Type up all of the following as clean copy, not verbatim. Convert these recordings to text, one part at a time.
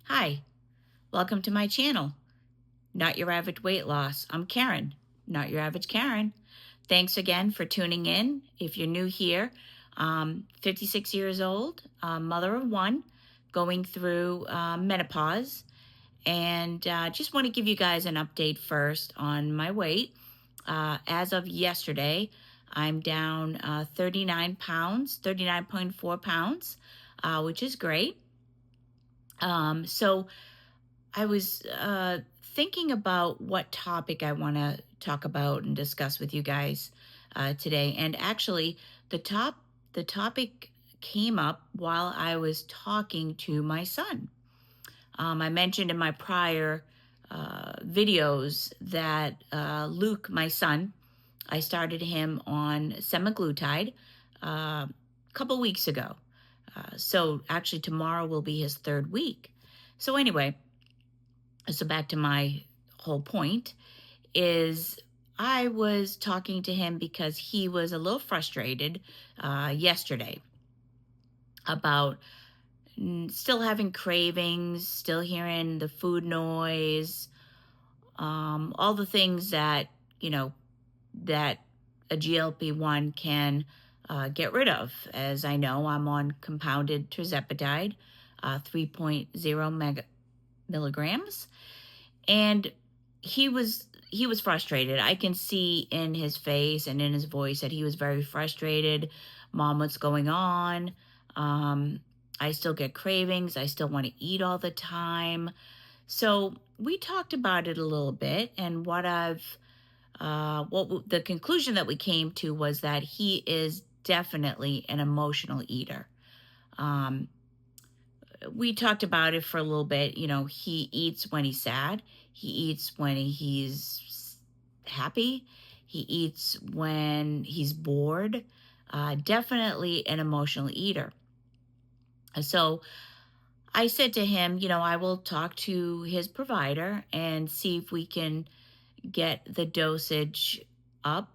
Hi, welcome to my channel, Not Your Average Weight Loss. I'm Karen, not your average Karen. Thanks again for tuning in. If you're new here, 56 years old, mother of one, going through menopause, and just want to give you guys an update first on my weight. As of yesterday, I'm down 39 pounds, 39.4 pounds, which is great. So I was thinking about what topic I want to talk about and discuss with you guys today, and actually, the topic came up while I was talking to my son. I mentioned in my prior videos that Luke, my son, I started him on semaglutide a couple weeks ago. So actually, tomorrow will be his third week. So anyway, so back to my whole point is I was talking to him because he was a little frustrated yesterday about still having cravings, still hearing the food noise, all the things that, that a GLP-1 can get rid of. As I know, I'm on compounded tirzepatide, 3.0 milligrams. And he was frustrated. I can see in his face and in his voice that he was very frustrated. Mom, what's going on? Um, I still get cravings. I still want to eat all the time. So we talked about it a little bit, and the conclusion that we came to was that he is definitely an emotional eater. Um, we talked about it for a little bit. He eats when he's sad. He eats when he's happy. He eats when he's bored. Definitely an emotional eater. So I said to him, I will talk to his provider and see if we can get the dosage up.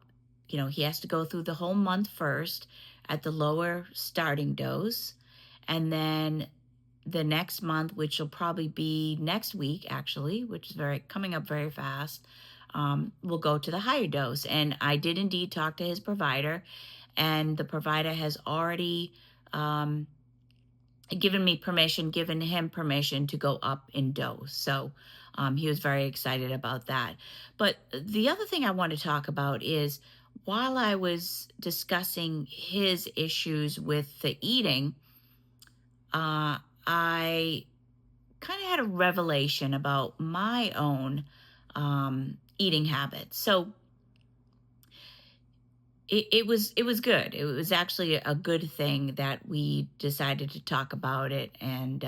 He has to go through the whole month first at the lower starting dose. And then the next month, which will probably be next week, actually, which is very coming up very fast, we'll go to the higher dose. And I did indeed talk to his provider, and the provider has already given him permission to go up in dose. So he was very excited about that. But the other thing I want to talk about is while I was discussing his issues with the eating, I kind of had a revelation about my own eating habits. So it was good. It was actually a good thing that we decided to talk about it and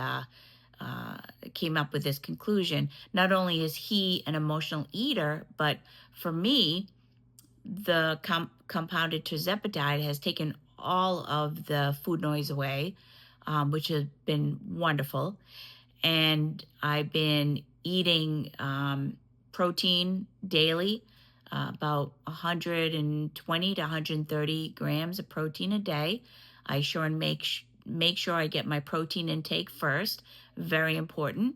came up with this conclusion. Not only is he an emotional eater, but for me, the compounded tirzepatide has taken all of the food noise away, which has been wonderful. And I've been eating protein daily, about 120 to 130 grams of protein a day. I sure and make sure I get my protein intake first. Very important.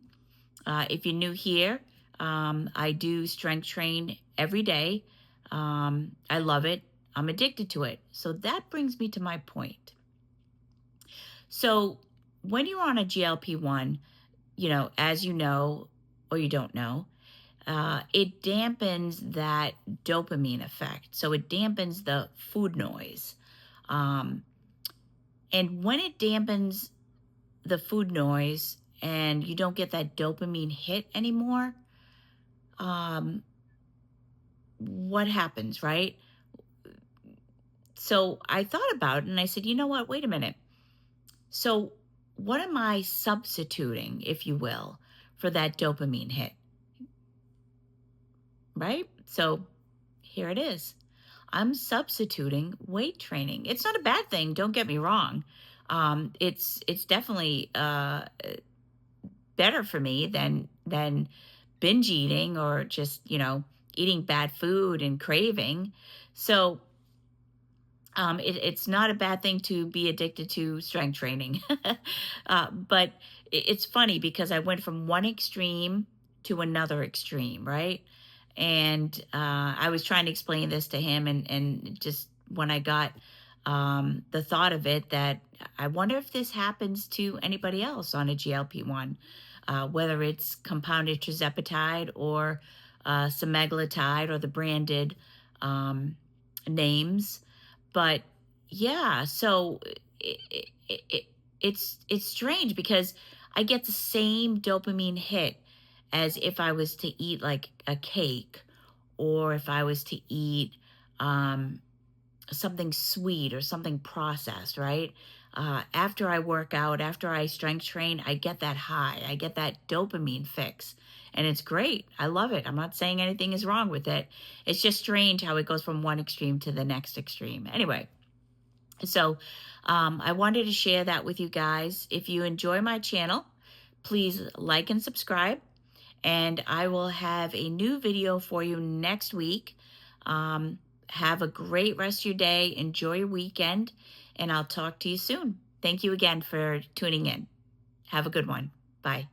If you're new here, I do strength train every day. I love it. I'm addicted to it. So that brings me to my point. So when you're on a GLP-1, as you know, or you don't know, it dampens that dopamine effect. So it dampens the food noise. Um, and when it dampens the food noise and you don't get that dopamine hit anymore, um, what happens, right? So I thought about it and I said, you know what? Wait a minute. So, what am I substituting, if you will, for that dopamine hit? Right? So here it is. I'm substituting weight training. It's not a bad thing. Don't get me wrong. It's definitely better for me than binge eating or just eating bad food and craving. So it's not a bad thing to be addicted to strength training, but it's funny because I went from one extreme to another extreme, right? And I was trying to explain this to him, and just when I got the thought of it, that I wonder if this happens to anybody else on a GLP-1, whether it's compounded tirzepatide or semaglutide or the branded um, names. But yeah, so it's strange because I get the same dopamine hit as if I was to eat like a cake, or if I was to eat um, something sweet or something processed, right? After I work out, after I strength train, I get that high. I get that dopamine fix. And it's great. I love it. I'm not saying anything is wrong with it. It's just strange how it goes from one extreme to the next extreme. Anyway, so I wanted to share that with you guys. If you enjoy my channel, please like and subscribe. And I will have a new video for you next week. Have a great rest of your day. Enjoy your weekend. And I'll talk to you soon. Thank you again for tuning in. Have a good one. Bye.